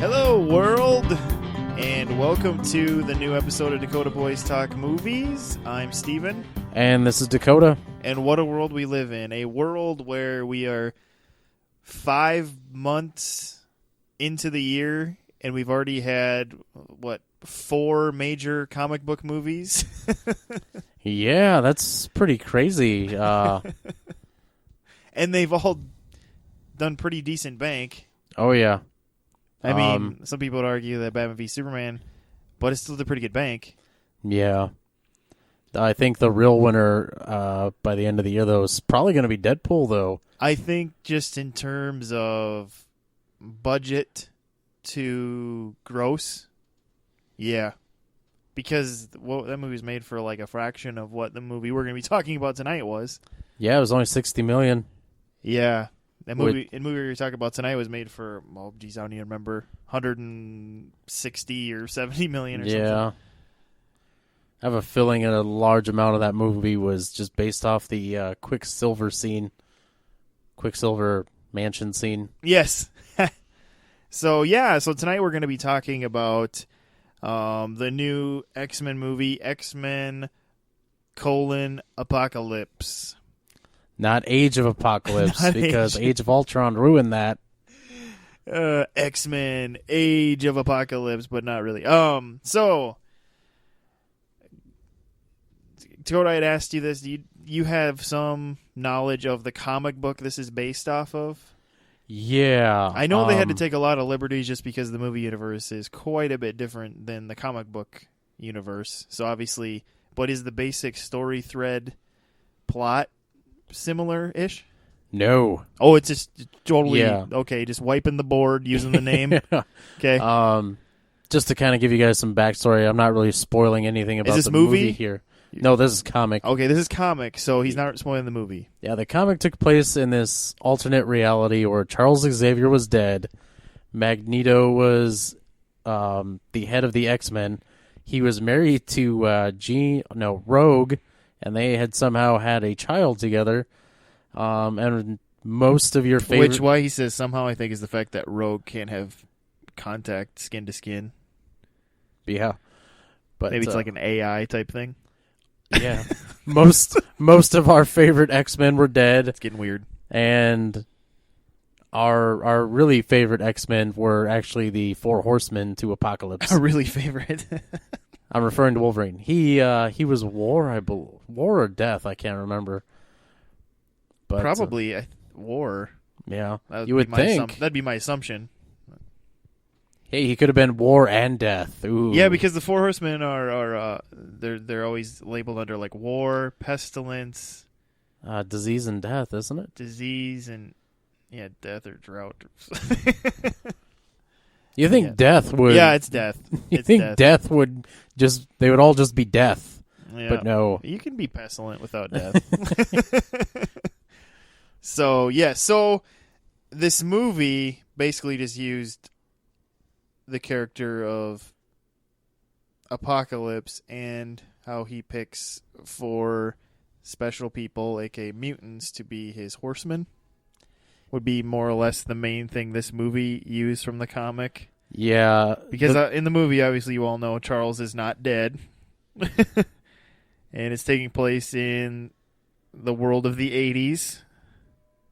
Hello, world, and welcome to the new episode of Dakota Boys Talk Movies. I'm Steven. And this is Dakota. And what a world we live in. A world where we are 5 months into the year, and we've already had, 4 major comic book movies? Yeah, that's pretty crazy. And they've all done pretty decent bank. Oh, yeah. I mean, some people would argue that Batman v Superman, but it's still a pretty good bank. Yeah. I think the real winner by the end of the year, though, is probably going to be Deadpool, though. I think just in terms of budget to gross, yeah. Because that movie was made for like a fraction of what the movie we're going to be talking about tonight was. Yeah, it was only $60 million. Yeah. The movie we were talking about tonight was made for, I don't even remember, 160 or 70 million or something. Yeah. I have a feeling a large amount of that movie was just based off the Quicksilver mansion scene. Yes. So tonight we're going to be talking about the new X-Men movie, X-Men: Apocalypse. Not Age of Apocalypse, because Age of Ultron ruined that. X-Men: Age of Apocalypse, but not really. So Dakota, I had asked you this. Do you have some knowledge of the comic book this is based off of? Yeah. I know they had to take a lot of liberties just because the movie universe is quite a bit different than the comic book universe. So obviously, but is the basic story thread plot similar-ish? No. Oh, it's just totally, okay, just wiping the board, using the name. Okay. Just to kind of give you guys some backstory, I'm not really spoiling anything about the movie here. No, this is comic. Okay, this is comic, so he's not spoiling the movie. Yeah, the comic took place in this alternate reality where Charles Xavier was dead. Magneto was the head of the X-Men. He was married to Rogue, and they had somehow had a child together. And most of your favorite... Which, why he says somehow, I think, is the fact that Rogue can't have contact skin to skin. Yeah. But maybe it's like an AI type thing. Yeah. most of our favorite X-Men were dead. It's getting weird. And our really favorite X-Men were actually the Four Horsemen to Apocalypse. Our really favorite. I'm referring to Wolverine. He was War or Death, I can't remember. But probably War. Yeah. You would think. That'd be my assumption. Hey, he could have been War and Death. Ooh. Yeah, because the Four Horsemen are they're always labeled under like War, Pestilence, Disease and Death, isn't it? Disease and Death or Drought. You think Death would? Yeah, it's Death. You think Death would just? They would all just be Death. Yeah. But no, you can be pestilent without death. So this movie basically just used the character of Apocalypse and how he picks 4 special people, aka mutants, to be his horsemen. Would be more or less the main thing this movie used from the comic. Yeah. Because in the movie, obviously, you all know Charles is not dead. And it's taking place in the world of the 80s.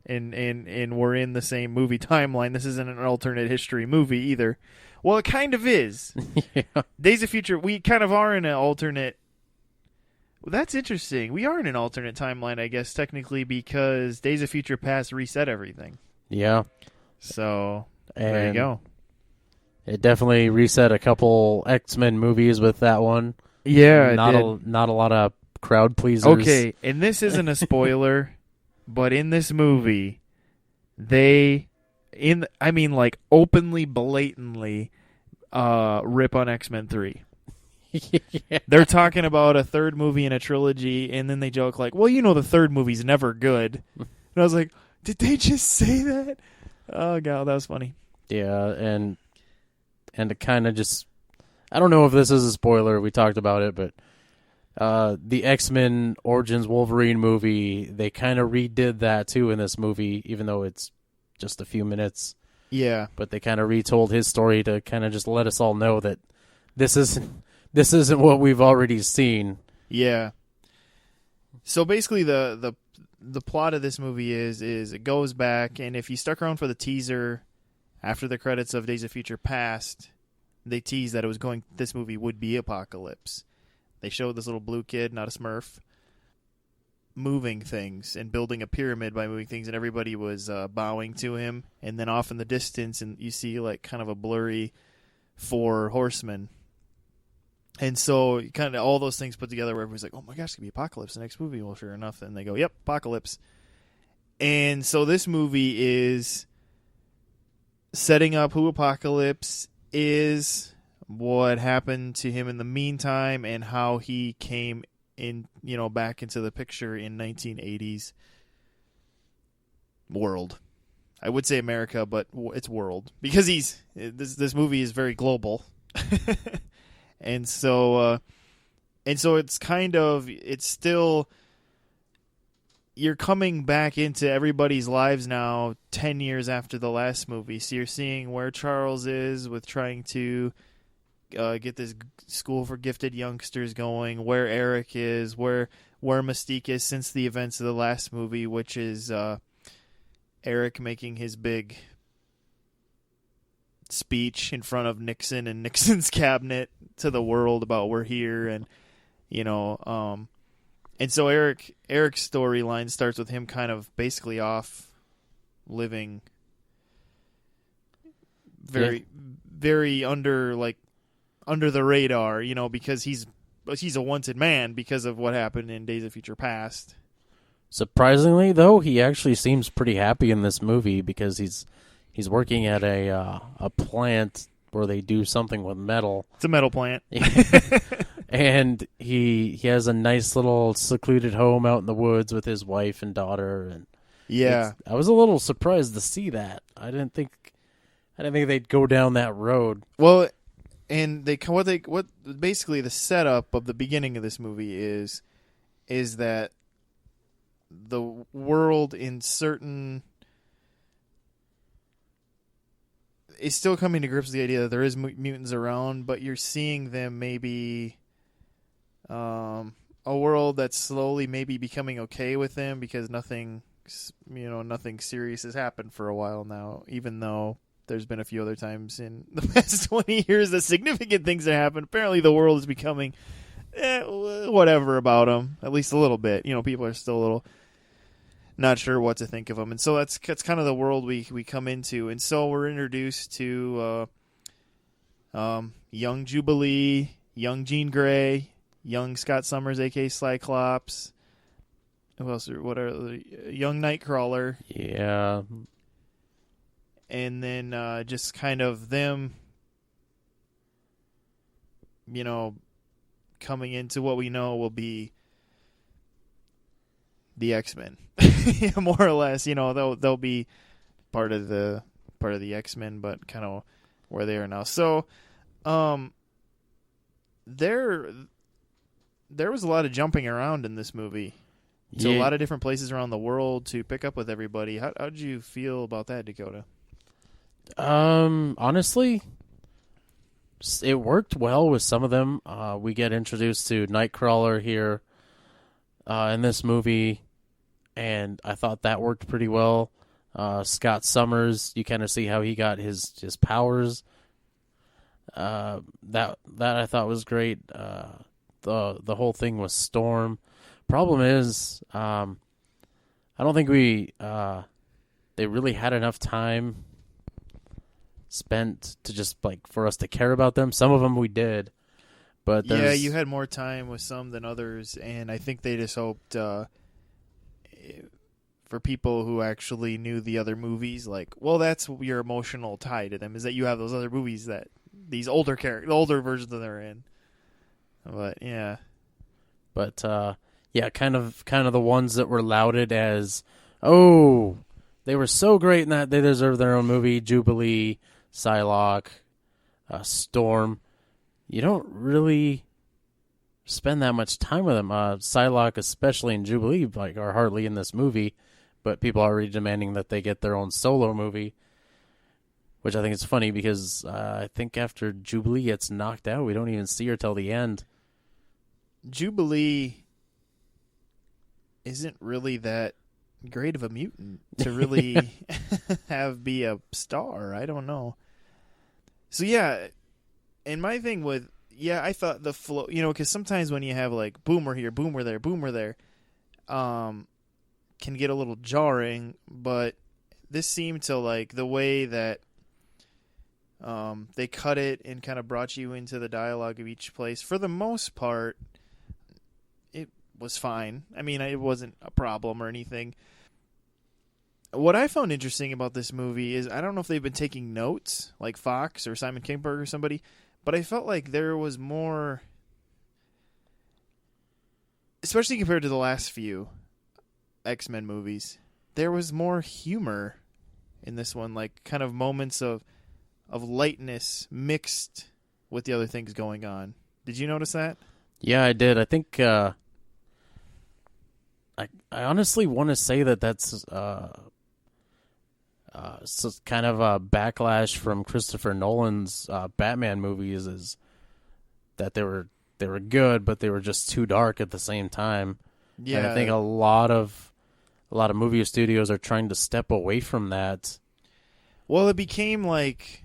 And we're in the same movie timeline. This isn't an alternate history movie either. Well, it kind of is. Yeah. Days of Future, we kind of are in an alternate... Well, that's interesting. We are in an alternate timeline, I guess, technically, because Days of Future Past reset everything. Yeah. So, there you go. It definitely reset a couple X-Men movies with that one. Yeah, not a lot of crowd pleasers. Okay, and this isn't a spoiler, but in this movie, openly, blatantly rip on X-Men 3. Yeah. They're talking about a third movie in a trilogy, and then they joke like, well, the third movie's never good. And I was like, did they just say that? Oh, God, that was funny. Yeah, and to kind of just... I don't know if this is a spoiler. We talked about it, but the X-Men Origins Wolverine movie, they kind of redid that, too, in this movie, even though it's just a few minutes. Yeah. But they kind of retold his story to kind of just let us all know that this isn't what we've already seen. Yeah. So basically, the plot of this movie is it goes back, and if you stuck around for the teaser after the credits of Days of Future Past, they teased that this movie would be Apocalypse. They showed this little blue kid, not a Smurf, moving things and building a pyramid by moving things, and everybody was bowing to him. And then off in the distance, and you see like kind of a blurry 4 horsemen. And so kind of all those things put together where everybody's like, oh my gosh, it's going to be Apocalypse, the next movie. Well, sure enough, and they go, yep, Apocalypse. And so this movie is setting up who Apocalypse is, what happened to him in the meantime, and how he came in, back into the picture in 1980s world. I would say America, but it's world, because this movie is very global. And so it's still, you're coming back into everybody's lives now 10 years after the last movie. So you're seeing where Charles is with trying to get this school for gifted youngsters going, where Eric is, where Mystique is since the events of the last movie, which is Eric making his big speech in front of Nixon and Nixon's cabinet to the world about we're here, and and so Eric's storyline starts with him kind of basically off living very under the radar, because he's a wanted man because of what happened in Days of Future Past. Surprisingly, though, he actually seems pretty happy in this movie because he's working at a plant where they do something with metal. It's a metal plant. And he has a nice little secluded home out in the woods with his wife and daughter, and yeah, I was a little surprised to see that. I didn't think they'd go down that road. Well, and what basically the setup of the beginning of this movie is that the world in certain is still coming to grips with the idea that there is mutants around, but you're seeing them maybe a world that's slowly maybe becoming okay with them because nothing serious has happened for a while now, even though there's been a few other times in the past 20 years that significant things have happened. Apparently the world is becoming whatever about them, at least a little bit. People are still a little not sure what to think of them. And so that's kind of the world we come into. And so we're introduced to young Jubilee, young Jean Grey, young Scott Summers, a.k.a. Cyclops. Who else? Young Nightcrawler. Yeah. And then just kind of them, coming into what we know will be the X-Men. More or less, they'll be part of the X-Men, but kind of where they are now. So, there was a lot of jumping around in this movie to a lot of different places around the world to pick up with everybody. How did you feel about that, Dakota? Honestly, it worked well with some of them. We get introduced to Nightcrawler here in this movie, and I thought that worked pretty well. Scott Summers, you kind of see how he got his powers. That I thought was great. The whole thing with Storm. Problem is, I don't think they really had enough time spent to just for us to care about them. Some of them we did, but yeah, you had more time with some than others, and I think they just hoped for people who actually knew the other movies, that's your emotional tie to them, is that you have those other movies that these older versions that they're in. But yeah, kind of the ones that were lauded as, oh, they were so great in that they deserve their own movie. Jubilee, Psylocke, Storm. You don't really spend that much time with them. Psylocke, especially in Jubilee, are hardly in this movie, but people are already demanding that they get their own solo movie. which I think is funny because I think after Jubilee gets knocked out, we don't even see her till the end. Jubilee isn't really that great of a mutant to really be a star. I don't know. So yeah, and my thing with I thought the flow, because sometimes when you have like boom we're here, boom we're there, boom we're there, can get a little jarring. But this seemed to like the way that they cut it and kind of brought you into the dialogue of each place. For the most part, it was fine. I mean, it wasn't a problem or anything. What I found interesting about this movie is I don't know if they've been taking notes, like Fox or Simon Kinberg or somebody, but I felt like there was more, especially compared to the last few X-Men movies, there was more humor in this one, like kind of moments of lightness mixed with the other things going on. Did you notice that? Yeah, I did. I think I honestly want to say that's so kind of a backlash from Christopher Nolan's Batman movies, is that they were good, but they were just too dark at the same time. Yeah, and I think a lot of movie studios are trying to step away from that. Well, it became like,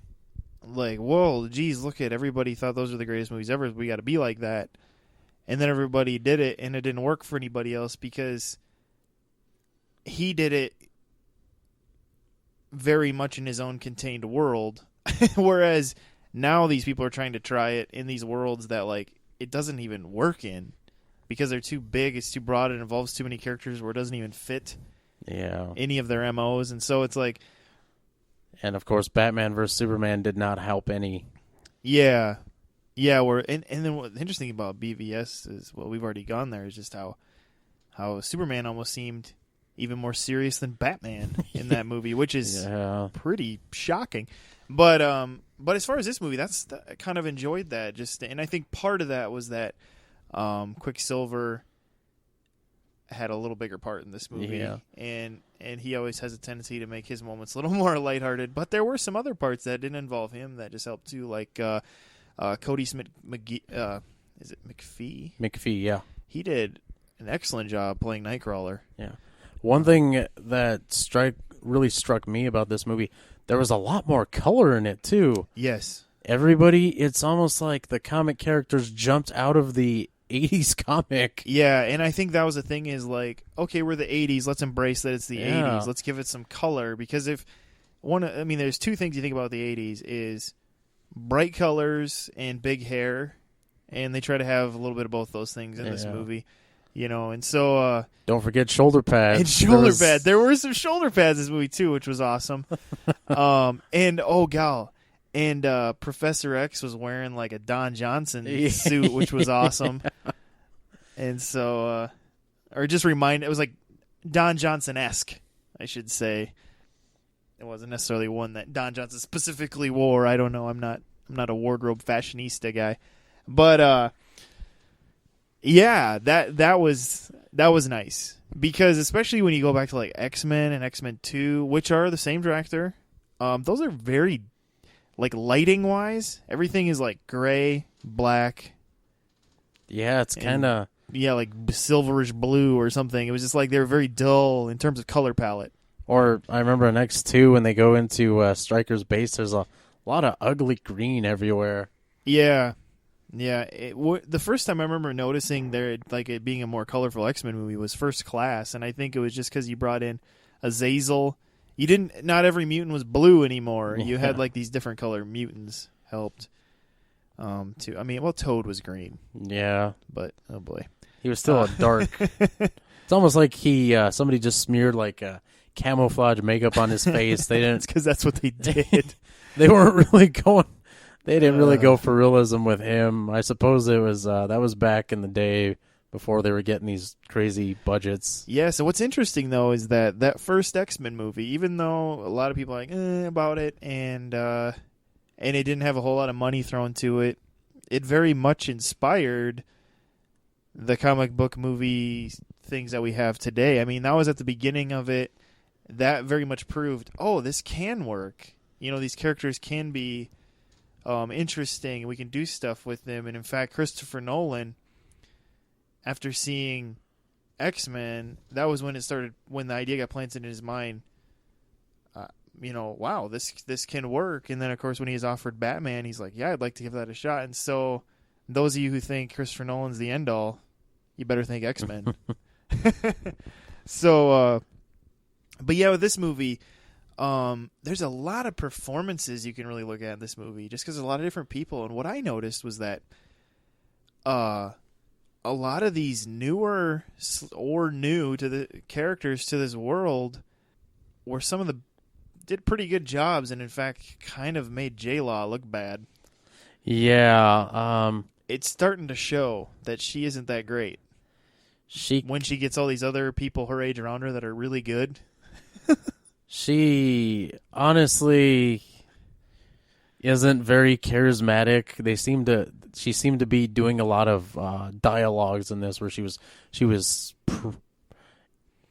whoa, geez, look at everybody thought those were the greatest movies ever. We got to be like that, and then everybody did it, and it didn't work for anybody else because he did it very much in his own contained world, whereas now these people are trying to try it in these worlds that like it doesn't even work in because they're too big, it's too broad, it involves too many characters where it doesn't even fit any of their MOs, and so it's like, and of course Batman vs Superman did not help any. And then what's interesting about BVS is, well, we've already gone there, is just how Superman almost seemed even more serious than Batman in that movie, which is pretty shocking. But as far as this movie, I kind of enjoyed that. And I think part of that was that Quicksilver had a little bigger part in this movie, and he always has a tendency to make his moments a little more lighthearted. But there were some other parts that didn't involve him that just helped too, like Cody Smith McGee. Is it McPhee? McPhee, yeah. He did an excellent job playing Nightcrawler. Yeah. One thing that really struck me about this movie, there was a lot more color in it, too. Yes. It's almost like the comic characters jumped out of the 80s comic. Yeah, and I think that was the thing is like, okay, we're the 80s, let's embrace that it's the 80s. Let's give it some color, because there's two things you think about the 80s is bright colors and big hair, and they try to have a little bit of both those things in this movie. And so don't forget shoulder pads. And shoulder pads. There were some shoulder pads in this movie too, which was awesome. And Professor X was wearing like a Don Johnson suit, which was awesome. And so it was like Don Johnson-esque, I should say. It wasn't necessarily one that Don Johnson specifically wore. I don't know. I'm not a wardrobe fashionista guy. But that was nice, because especially when you go back to like X-Men and X-Men 2, which are the same director, those are very, like, lighting wise, everything is like gray, black. Yeah, it's kind of like silverish blue or something. It was just like they were very dull in terms of color palette. Or I remember in X2 when they go into Stryker's base, there's a lot of ugly green everywhere. Yeah. Yeah, the first time I remember noticing it being a more colorful X-Men movie was First Class, and I think it was just because you brought in Azazel. Not every mutant was blue anymore. You had like these different color mutants helped. Too. I mean, well, Toad was green. Yeah, but oh boy, he was still a dark. It's almost like somebody just smeared like camouflage makeup on his face. They didn't. It's because that's what they did. They weren't really going. They didn't really go for realism with him. I suppose it was that was back in the day before they were getting these crazy budgets. Yeah, so what's interesting, though, is that first X-Men movie, even though a lot of people are like, about it, and it didn't have a whole lot of money thrown to it, it very much inspired the comic book movie things that we have today. I mean, that was at the beginning of it. That very much proved, this can work. these characters can be interesting, and we can do stuff with them. And in fact, Christopher Nolan, after seeing X-Men, that was when when the idea got planted in his mind. Wow, this can work. And then, of course, when he's offered Batman, he's like, yeah, I'd like to give that a shot. And so, those of you who think Christopher Nolan's the end all, you better think X-Men. So, but yeah, with this movie, there's a lot of performances you can really look at in this movie, just because there's a lot of different people. And what I noticed was that, a lot of these newer or new to the characters to this world were some of the did pretty good jobs, and in fact kind of made J-Law look bad. Yeah. It's starting to show that she isn't that great. When she gets all these other people her age around her that are really good. She honestly isn't very charismatic. She seemed to be doing a lot of dialogues in this, where she was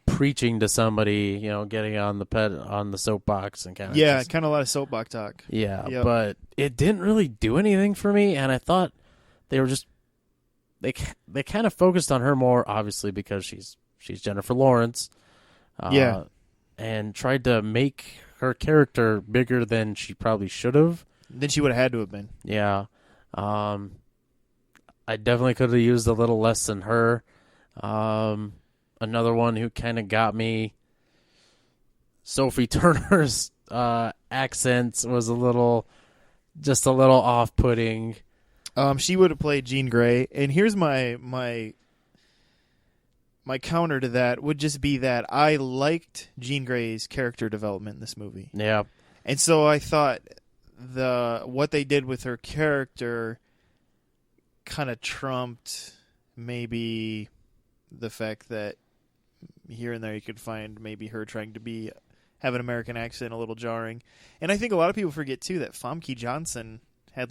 preaching to somebody, getting on the soapbox and kind of kind of a lot of soapbox talk. Yeah, yep. But it didn't really do anything for me, and I thought they were just they kind of focused on her more, obviously because she's Jennifer Lawrence. And tried to make her character bigger than she probably should have. Then she would have had to have been. Yeah. I definitely could have used a little less than her. Another one who kind of got me, Sophie Turner's accent was a little off-putting. She would have played Jean Grey. And here's my counter to that would just be that I liked Jean Grey's character development in this movie. Yeah. And so I thought what they did with her character kind of trumped maybe the fact that here and there you could find maybe her trying to have an American accent a little jarring. And I think a lot of people forget too that Famke Janssen had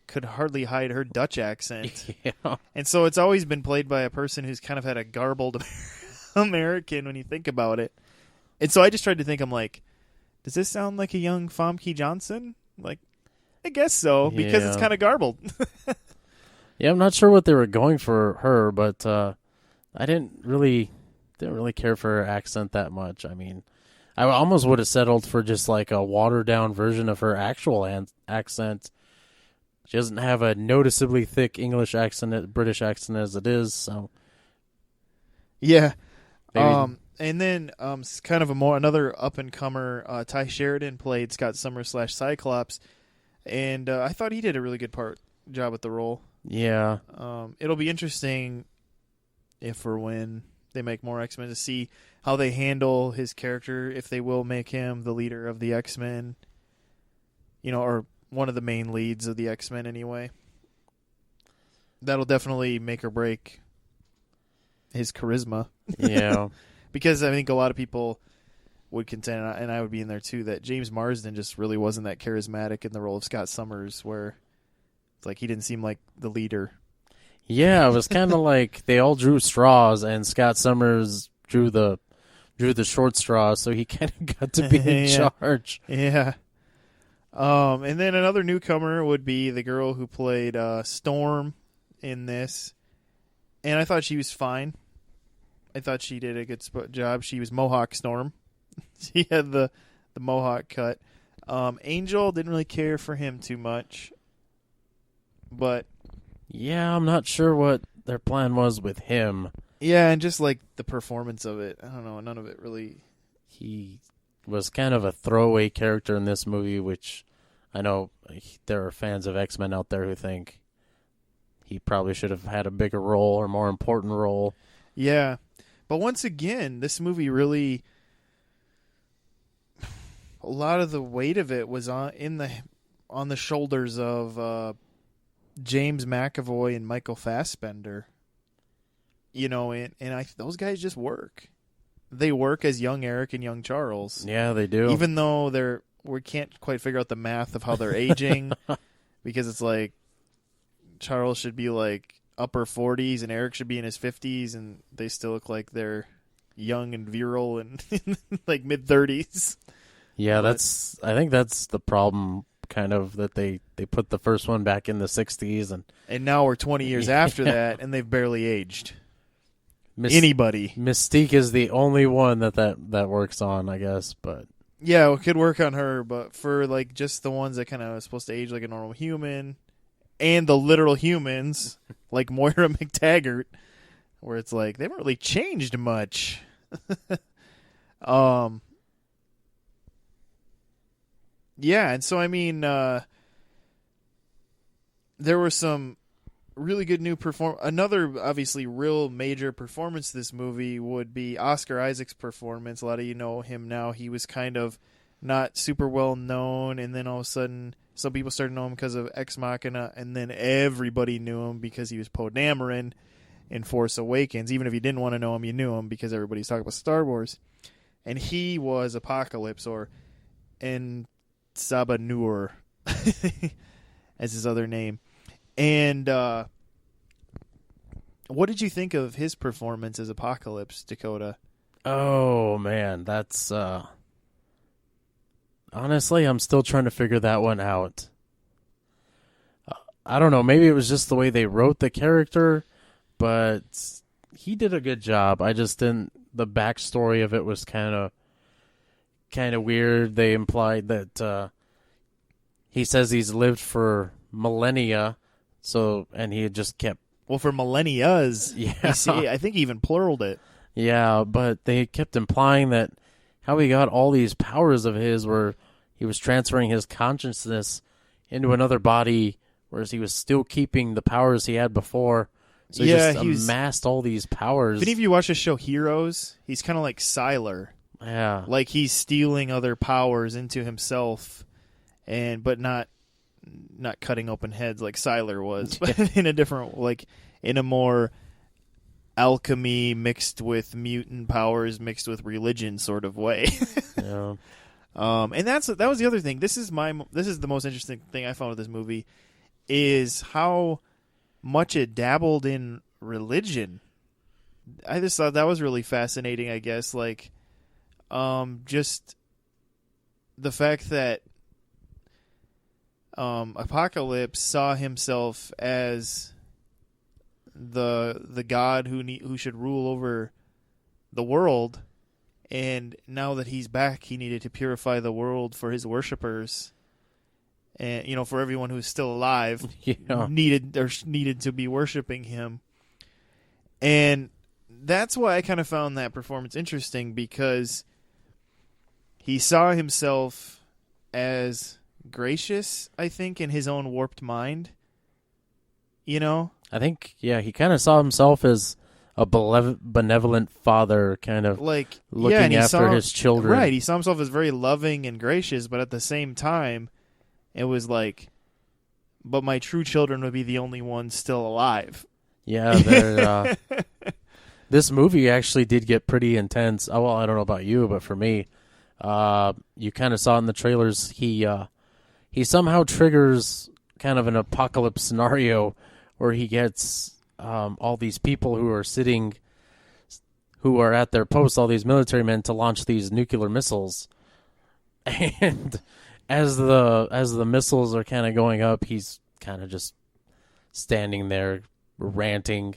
could hardly hide her Dutch accent. Yeah. And so it's always been played by a person who's kind of had a garbled American when you think about it. And so I just tried to think, I'm like, does this sound like a young Famke Janssen? Like, I guess so, because it's kind of garbled. Yeah, I'm not sure what they were going for her, but I didn't really care for her accent that much. I mean, I almost would have settled for just like a watered down version of her actual accent. She doesn't have a noticeably thick English accent, British accent as it is, so. Yeah. And then kind of another up-and-comer, Ty Sheridan played Scott Summers / Cyclops, and I thought he did a really good job with the role. Yeah. It'll be interesting if or when they make more X-Men to see how they handle his character, if they will make him the leader of the X-Men, or one of the main leads of the X-Men anyway. That'll definitely make or break his charisma. Yeah. Because I think a lot of people would contend, and I would be in there too, that James Marsden just really wasn't that charismatic in the role of Scott Summers, where it's like he didn't seem like the leader. Yeah, it was kind of like they all drew straws, and Scott Summers drew the short straw, so he kind of got to be in charge. Yeah. And then another newcomer would be the girl who played Storm in this, and I thought she was fine. I thought she did a good job. She was Mohawk Storm. She had the Mohawk cut. Angel, didn't really care for him too much, but yeah, I'm not sure what their plan was with him. Yeah, and just like the performance of it, I don't know. None of it really. He was kind of a throwaway character in this movie, which I know there are fans of X-Men out there who think he probably should have had a bigger role or more important role. Yeah. But once again, this movie really, a lot of the weight of it was on the shoulders of James McAvoy and Michael Fassbender. Those guys just work. They work as young Eric and young Charles. Yeah, they do. Even though we can't quite figure out the math of how they're aging, because it's like Charles should be like upper 40s and Eric should be in his 50s, and they still look like they're young and virile and like mid 30s. Yeah, But I think that's the problem, kind of, that they put the first one back in the 60s, and now we're 20 years after yeah. that, and they've barely aged Mys- anybody. Mystique is the only one that works on, I guess, but Yeah, we could work on her, but for like just the ones that kind of are supposed to age like a normal human, and the literal humans like Moira McTaggart, where it's like they haven't really changed much. um, yeah, and so I mean, there were some really good new Another obviously real major performance this movie would be Oscar Isaac's performance. A lot of you know him now. He was kind of not super well known, and then all of a sudden some people started to know him because of Ex Machina, and then everybody knew him because he was Poe Dameron in Force Awakens. Even if you didn't want to know him, you knew him because everybody's talking about Star Wars. And he was Apocalypse, or En Saba Nur as his other name. And what did you think of his performance as Apocalypse, Dakota? oh man, that's honestly, I'm still trying to figure that one out. I don't know, maybe it was just the way they wrote the character, but he did a good job. I just didn't. The backstory of it was kind of weird. They implied that he says he's lived for millennia, and he had just kept. Well, for millennias, Yeah. I think he even pluraled it. Yeah, but they kept implying that how he got all these powers of his were he was transferring his consciousness into another body, whereas he was still keeping the powers he had before. So he just amassed all these powers. If any of you watch the show Heroes, he's kind of like Sylar. Yeah. Like he's stealing other powers into himself, but not cutting open heads like Sylar was, but in a different, like in a more alchemy mixed with mutant powers mixed with religion sort of way. Yeah. And that was the other thing. This is the most interesting thing I found with this movie is how much it dabbled in religion. I just thought that was really fascinating, I guess, like just the fact that Apocalypse saw himself as the god who should rule over the world, and now that he's back, he needed to purify the world for his worshippers, and for everyone who's still alive, Yeah. needed to be worshiping him, and that's why I kind of found that performance interesting, because he saw himself as gracious, I think, in his own warped mind. I think, yeah, he kind of saw himself as a benevolent father, kind of like looking after his children. Right, he saw himself as very loving and gracious, but at the same time, it was like, but my true children would be the only ones still alive. Yeah, this movie actually did get pretty intense. Oh, well, I don't know about you, but for me, you kind of saw in the trailers, he somehow triggers kind of an apocalypse scenario where he gets all these people who are at their posts, all these military men, to launch these nuclear missiles. And as the missiles are kind of going up, he's kind of just standing there ranting.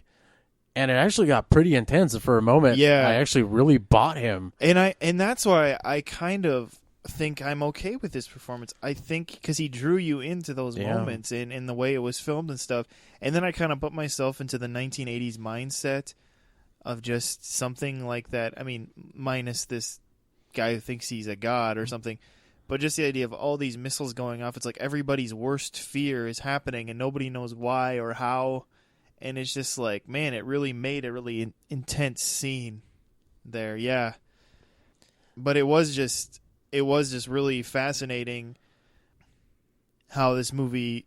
And it actually got pretty intense for a moment. Yeah. I actually really bought him. And that's why I kind of think I'm okay with this performance. I think because he drew you into those moments and in the way it was filmed and stuff. And then I kind of put myself into the 1980s mindset of just something like that. I mean, minus this guy who thinks he's a god or something. But just the idea of all these missiles going off, it's like everybody's worst fear is happening and nobody knows why or how. And it's just like, man, it really made a really intense scene there. Yeah. But it was just really fascinating how this movie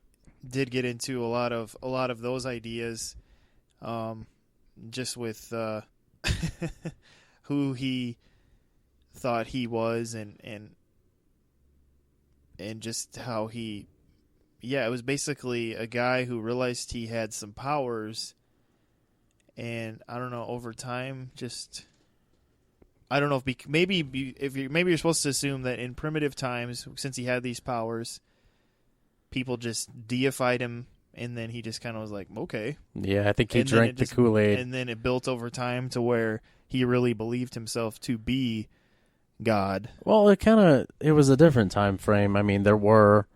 did get into a lot of those ideas, just with who he thought he was and just how it was basically a guy who realized he had some powers, and I don't know, over time just I don't know if maybe you're supposed to assume that in primitive times, since he had these powers, people just deified him, and then he just kind of was like, okay. Yeah, I think he drank the Kool-Aid. And then it built over time to where he really believed himself to be God. Well, it was a different time frame. I mean, there were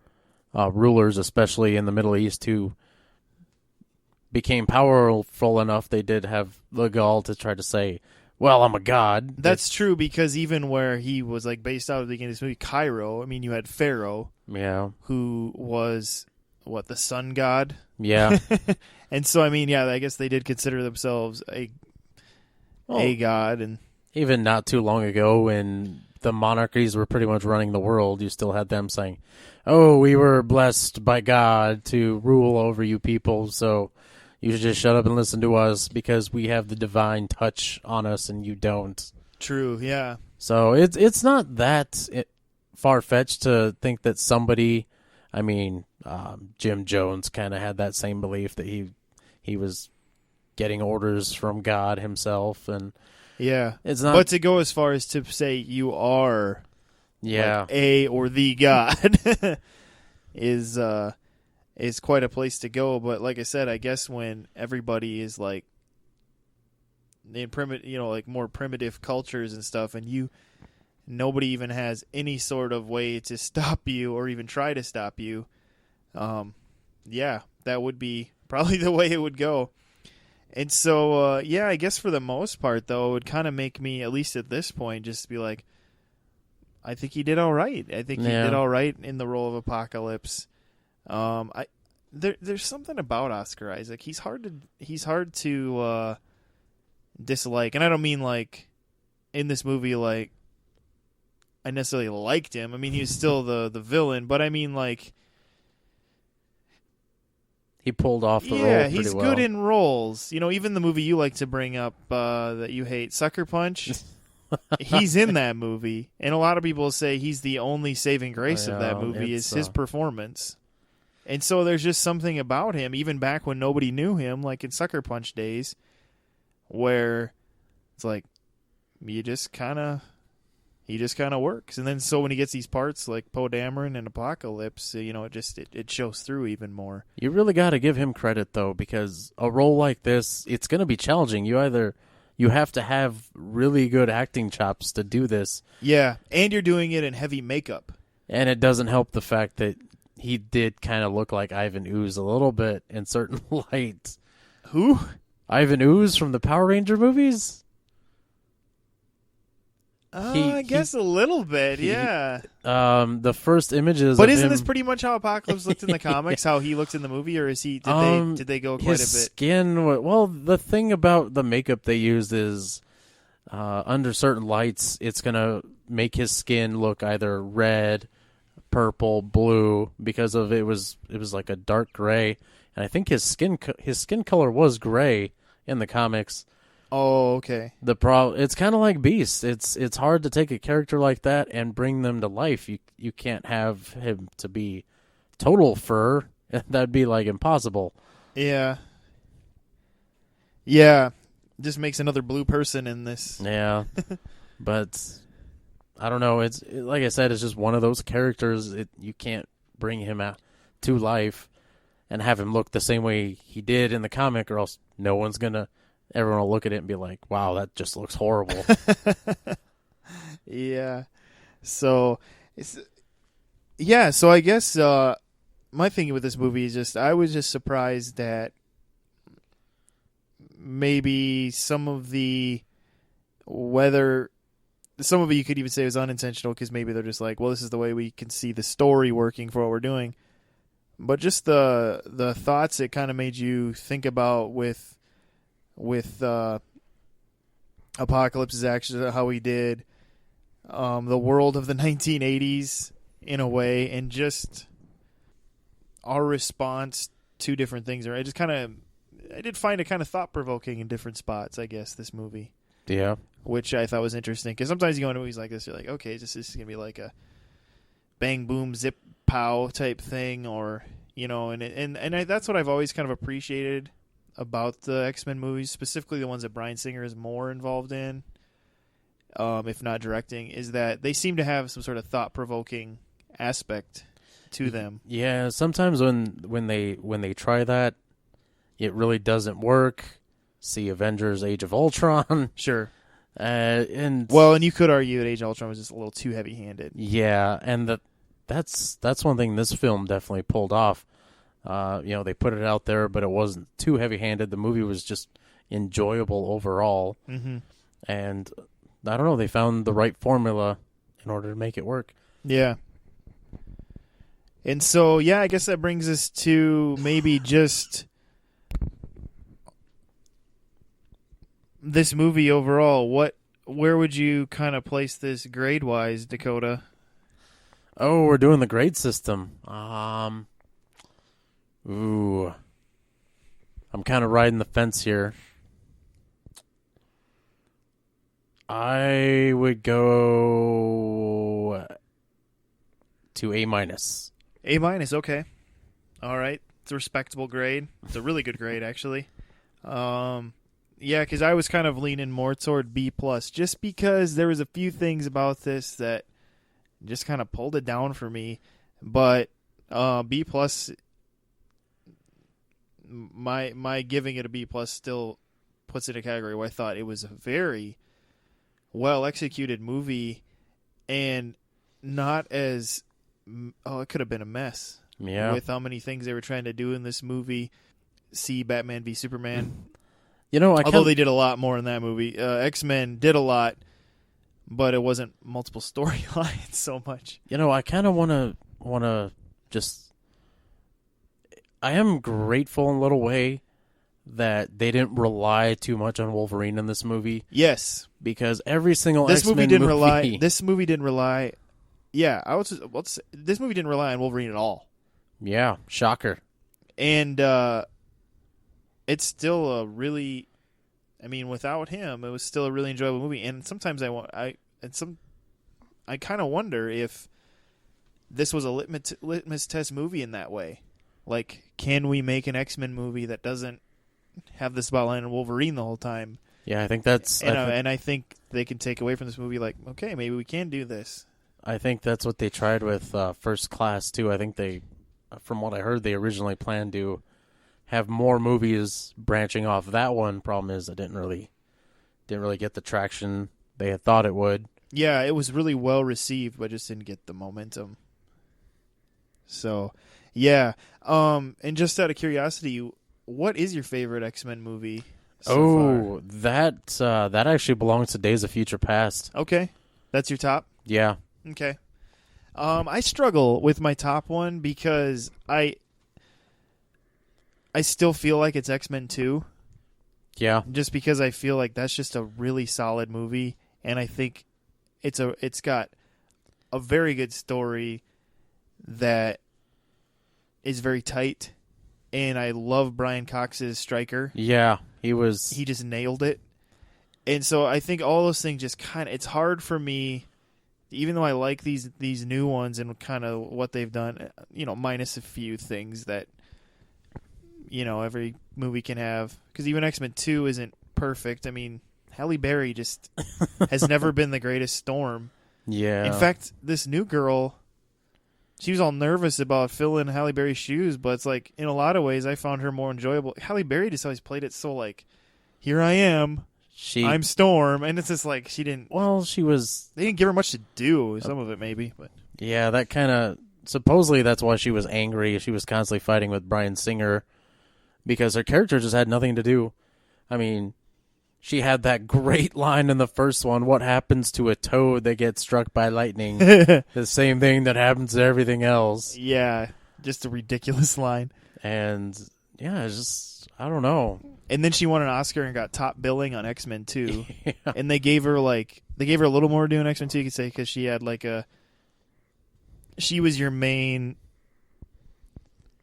rulers, especially in the Middle East, who became powerful enough they did have the gall to try to say, well, I'm a god. That's true, because even where he was like based out of the beginning of this movie, Cairo, I mean, you had Pharaoh, who was the sun god. Yeah. And so, I mean, yeah, I guess they did consider themselves a god. And even not too long ago, when the monarchies were pretty much running the world, you still had them saying, oh, we were blessed by God to rule over you people, so you should just shut up and listen to us because we have the divine touch on us and you don't. True, yeah. So it's not that far-fetched to think that somebody, I mean, Jim Jones kind of had that same belief that he was getting orders from God himself, and yeah, it's not. But to go as far as to say you are, like, a or the God is quite a place to go. But like I said, I guess when everybody is like in like more primitive cultures and stuff, and nobody even has any sort of way to stop you or even try to stop you, yeah, that would be probably the way it would go. And so, yeah, I guess for the most part, though, it would kind of make me, at least at this point, just be like, I think he did all right. I think he did all right in the role of Apocalypse. There's something about Oscar Isaac. He's hard to dislike, and I don't mean like in this movie like I necessarily liked him. I mean, he was still the villain, but I mean like he pulled off the role. Yeah, he's good in roles. You know, even the movie you like to bring up that you hate, Sucker Punch. He's in that movie, and a lot of people say he's the only saving grace of that movie is his performance. And so there's just something about him, even back when nobody knew him, like in Sucker Punch days, where it's like he just kind of works. And then so when he gets these parts like Poe Dameron and Apocalypse, you know, it shows through even more. You really got to give him credit though, because a role like this, it's going to be challenging. You have to have really good acting chops to do this. Yeah, and you're doing it in heavy makeup. And it doesn't help the fact that he did kind of look like Ivan Ooze a little bit in certain light. Who? Ivan Ooze from the Power Ranger movies? I guess a little bit, yeah. The first images But of isn't him, this pretty much how Apocalypse looked in the comics, how he looked in the movie, or is he did they go quite his a bit? Skin, well, the thing about the makeup they used is under certain lights, it's going to make his skin look either red, purple, blue, because of it was like a dark gray, and I think his skin color was gray in the comics. Oh, okay. It's kind of like Beast. It's hard to take a character like that and bring them to life. You can't have him to be total fur. That'd be like impossible. Yeah. Yeah. Just makes another blue person in this. Yeah. But I don't know. It's like I said, it's just one of those characters. You can't bring him out to life and have him look the same way he did in the comic, or else everyone will look at it and be like, wow, that just looks horrible. Yeah. So I guess my thinking with this movie is just I was just surprised that maybe some of it you could even say was unintentional, because maybe they're just like, well, this is the way we can see the story working for what we're doing. But just the thoughts it kind of made you think about with Apocalypse's actions, how he did the world of the 1980s in a way, and just our response to different things. I did find it kind of thought-provoking in different spots, I guess, this movie. Yeah. Which I thought was interesting, because sometimes you go into movies like this, you're like, okay, this is going to be like a bang, boom, zip, pow type thing, or, you know, and that's what I've always kind of appreciated about the X-Men movies, specifically the ones that Bryan Singer is more involved in. if not directing, is that they seem to have some sort of thought-provoking aspect to them. Yeah, sometimes when they try that, it really doesn't work. See Avengers: Age of Ultron. Sure. And you could argue that Age of Ultron was just a little too heavy-handed. Yeah, and that's one thing this film definitely pulled off. They put it out there, but it wasn't too heavy-handed. The movie was just enjoyable overall. Mm-hmm. And I don't know, they found the right formula in order to make it work. Yeah. And so, yeah, I guess that brings us to maybe just this movie overall. Where would you kind of place this grade-wise, Dakota? Oh, we're doing the grade system. Ooh. I'm kind of riding the fence here. I would go to A-. A-, okay. All right. It's a respectable grade. It's a really good grade, actually. Yeah, because I was kind of leaning more toward B+, just because there was a few things about this that just kind of pulled it down for me. But B+, my giving it a B+ still puts it in a category where I thought it was a very well-executed movie and not as... it could have been a mess. Yeah. With how many things they were trying to do in this movie. See Batman v Superman. Although they did a lot more in that movie. X-Men did a lot, but it wasn't multiple storylines so much. I kind of want to just... I am grateful in a little way that they didn't rely too much on Wolverine in this movie. Yes. Because every single This X-Men movie didn't rely... This movie didn't rely... Yeah, this movie didn't rely on Wolverine at all. Yeah, shocker. And it's still a really... I mean, without him, it was still a really enjoyable movie. And sometimes I kind of wonder if this was a litmus test movie in that way. Like, can we make an X-Men movie that doesn't have the spotlight on Wolverine the whole time? Yeah, I think that's... And I think they can take away from this movie, like, okay, maybe we can do this. I think that's what they tried with First Class, too. I think they, from what I heard, they originally planned to have more movies branching off that one. Problem is, it didn't really get the traction they had thought it would. Yeah, it was really well received, but just didn't get the momentum. So, yeah. And just out of curiosity, what is your favorite X-Men movie so far? That actually belongs to Days of Future Past. Okay. That's your top? Yeah. Okay. I struggle with my top one because I still feel like it's X-Men 2. Yeah. Just because I feel like that's just a really solid movie, and I think it's got a very good story that is very tight, and I love Brian Cox's Stryker. Yeah, he just nailed it. And so I think all those things just kind of... It's hard for me... Even though I like these new ones and kind of what they've done, minus a few things that, every movie can have. Because even X-Men 2 isn't perfect. I mean, Halle Berry just has never been the greatest Storm. Yeah. In fact, this new girl, she was all nervous about filling Halle Berry's shoes, but it's like, in a lot of ways, I found her more enjoyable. Halle Berry just always played it so like, here I am. I'm Storm, and it's just like she didn't... Well, she was... They didn't give her much to do, some of it maybe, but... Yeah, that kind of... Supposedly that's why she was angry. She was constantly fighting with Bryan Singer because her character just had nothing to do. I mean, she had that great line in the first one, what happens to a toad that gets struck by lightning? The same thing that happens to everything else. Yeah, just a ridiculous line. And, yeah, it's just... I don't know. And then she won an Oscar and got top billing on X-Men 2. Yeah. And they gave her a little more to do in X-Men 2, you could say, because she had she was your main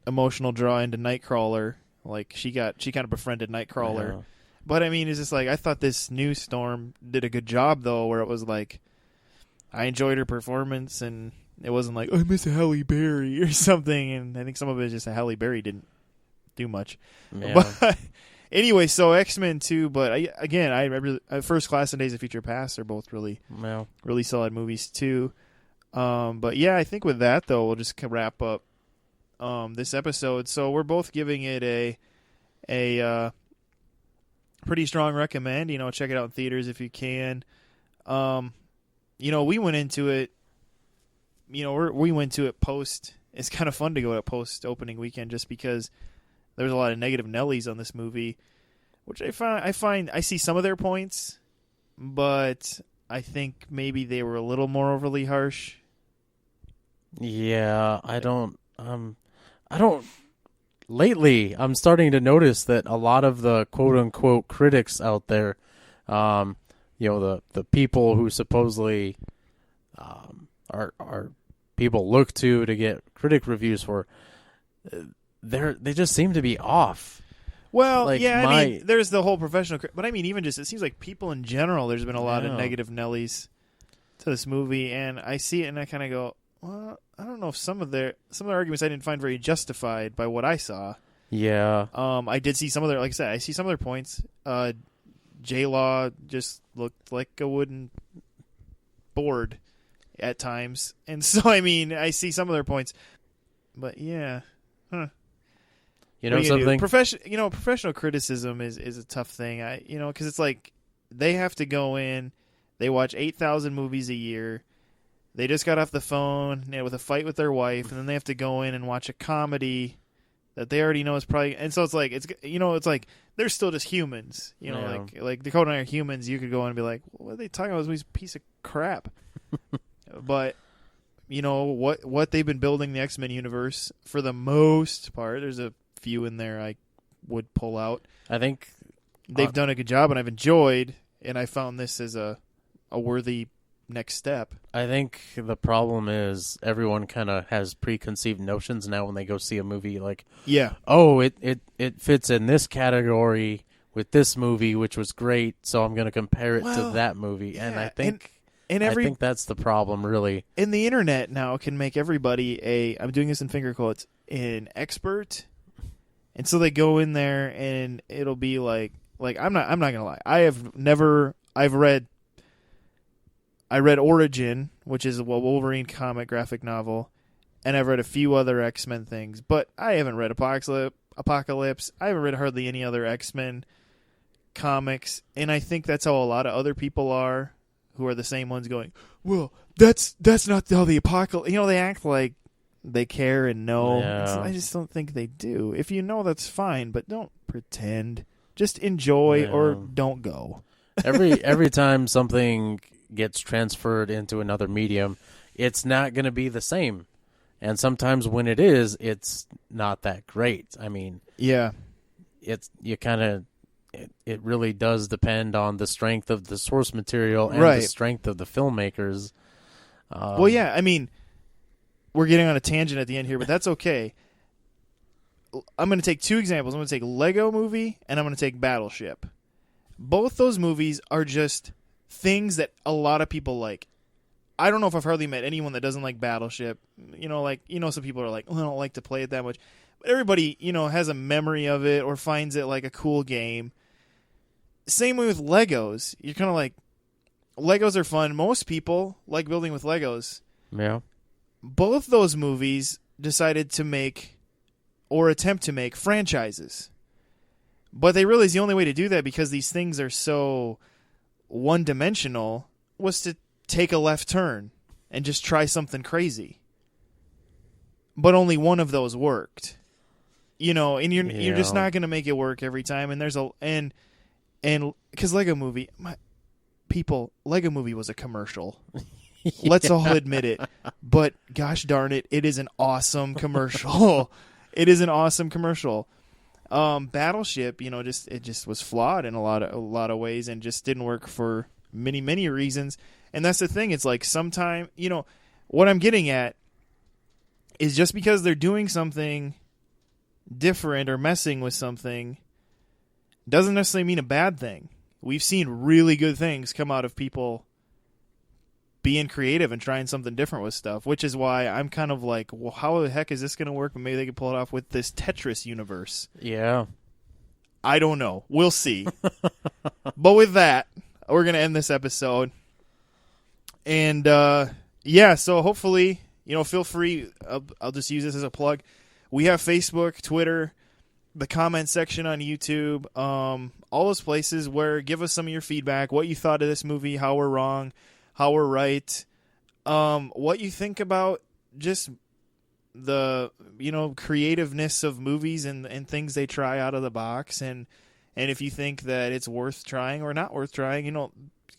emotional draw into Nightcrawler. Like, she kind of befriended Nightcrawler. Yeah. But I mean, it's just like, I thought this new Storm did a good job though, where it was like, I enjoyed her performance, and it wasn't like, I miss Halle Berry or something. And I think some of it is just that Halle Berry didn't do much. Yeah. But Anyway, so X-Men 2, but I really, First Class and Days of Future Past are both really solid movies too. But yeah, I think with that though, we'll just wrap up this episode. So we're both giving it a pretty strong recommend. Check it out in theaters if you can. We went into it. We went to it post. It's kind of fun to go to post opening weekend just because there's a lot of negative Nellies on this movie, which I find I see some of their points, but I think maybe they were a little more overly harsh. Yeah, I don't. Lately, I'm starting to notice that a lot of the quote unquote critics out there, the people who supposedly are people look to get critic reviews for, they just seem to be off. Well, I mean, there's the whole professional, but I mean, even just it seems like people in general, there's been a lot of negative Nellies to this movie, and I see it and I kind of go, well, I don't know if some of their arguments I didn't find very justified by what I saw. Yeah. I did see some of their, like I said, I see some of their points. J-Law just looked like a wooden board at times, and so I mean, I see some of their points, but yeah, something. Professional criticism is a tough thing. Because it's like they have to go in, they watch 8,000 movies a year. They just got off the phone with a fight with their wife, and then they have to go in and watch a comedy that they already know is probably. And so it's like they're still just humans. Like Dakota and I are humans. You could go in and be like, "What are they talking about? This movie's a piece of crap." But what they've been building the X-Men universe for the most part. There's a few in there I would pull out. I think they've done a good job, and I've enjoyed. And I found this as a worthy next step. I think the problem is everyone kind of has preconceived notions now when they go see a movie. Like, it fits in this category with this movie, which was great, so I'm going to compare it to that movie. Yeah, and I think I think that's the problem, really. And the internet now can make everybody I'm doing this in finger quotes, an expert. And so they go in there and it'll be like I'm not going to lie. I read Origin, which is a Wolverine comic graphic novel, and I've read a few other X-Men things, but I haven't read Apocalypse. I haven't read hardly any other X-Men comics, and I think that's how a lot of other people are, who are the same ones going, well, that's not how the Apocalypse. They act like they care and know. Yeah. I just don't think they do. If you know, that's fine, but don't pretend. Just enjoy or don't go. Every time something gets transferred into another medium, it's not going to be the same. And sometimes when it is, it's not that great. I mean, yeah, it really does depend on the strength of the source material and the strength of the filmmakers. Well, yeah, I mean, we're getting on a tangent at the end here, but that's okay. I'm going to take two examples. I'm going to take Lego Movie and I'm going to take Battleship. Both those movies are just things that a lot of people like. I don't know if I've hardly met anyone that doesn't like Battleship. Some people are like, I don't like to play it that much. But everybody, has a memory of it or finds it like a cool game. Same way with Legos. You're kind of like, Legos are fun. Most people like building with Legos. Yeah. Both those movies decided to make or attempt to make franchises. But they realized the only way to do that, because these things are so one-dimensional, was to take a left turn and just try something crazy. But only one of those worked. And you're just not going to make it work every time. And there's and because Lego Movie was a commercial. Let's all admit it. But gosh darn it, it is an awesome commercial. It is an awesome commercial. Battleship, it just was flawed in a lot of ways and just didn't work for many, many reasons. And that's the thing. It's like sometime, what I'm getting at is just because they're doing something different or messing with something doesn't necessarily mean a bad thing. We've seen really good things come out of people being creative and trying something different with stuff, which is why I'm kind of like, well, how the heck is this going to work? Maybe they can pull it off with this Tetris universe. Yeah. I don't know. We'll see. But with that, we're going to end this episode. And, so hopefully, feel free. I'll just use this as a plug. We have Facebook, Twitter, the comment section on YouTube, all those places where give us some of your feedback, what you thought of this movie, how we're wrong, how we're right, what you think about just the creativeness of movies and things they try out of the box, and if you think that it's worth trying or not worth trying,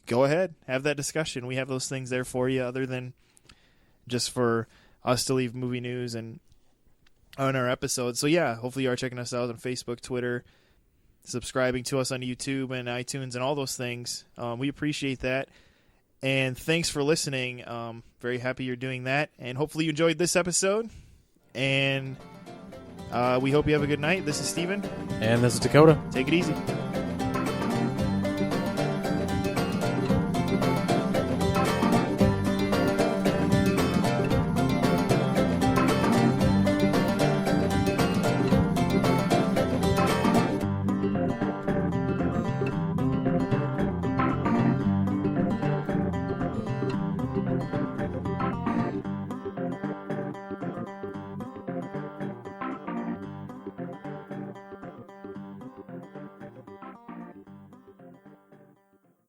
go ahead, have that discussion. We have those things there for you, other than just for us to leave movie news and on our episodes. So yeah, hopefully you are checking us out on Facebook, Twitter, subscribing to us on YouTube and iTunes and all those things. We appreciate that. And thanks for listening. Very happy you're doing that. And hopefully you enjoyed this episode. And we hope you have a good night. This is Steven. And this is Dakota. Take it easy.